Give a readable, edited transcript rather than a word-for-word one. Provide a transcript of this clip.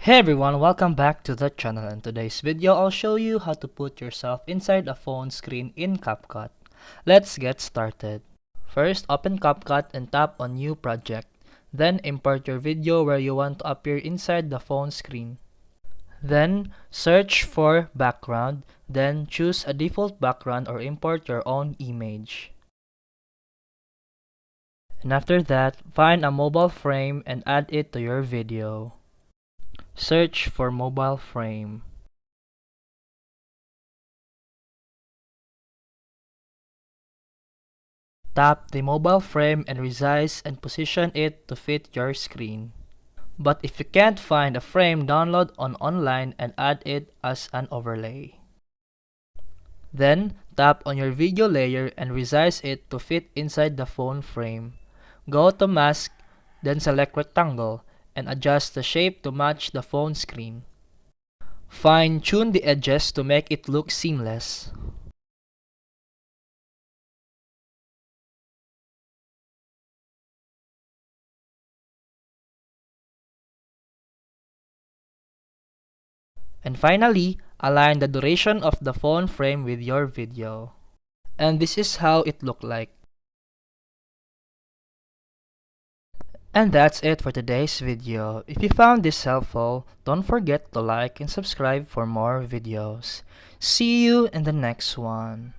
Hey everyone, welcome back to the channel. In today's video, I'll show you how to put yourself inside a phone screen in CapCut. Let's get started. First, open CapCut and tap on New Project. Then, import your video where you want to appear inside the phone screen. Then, search for background. Then, choose a default background or import your own image. And after that, find a mobile frame and add it to your video. Search for mobile frame. Tap the mobile frame and resize and position it to fit your screen. But if you can't find a frame, download online and add it as an overlay. Then, tap on your video layer and resize it to fit inside the phone frame. Go to Mask, then select Rectangle, and adjust the shape to match the phone screen. Fine-tune the edges to make it look seamless. And finally, align the duration of the phone frame with your video. And this is how it looked like. And that's it for today's video. If you found this helpful, don't forget to like and subscribe for more videos. See you in the next one.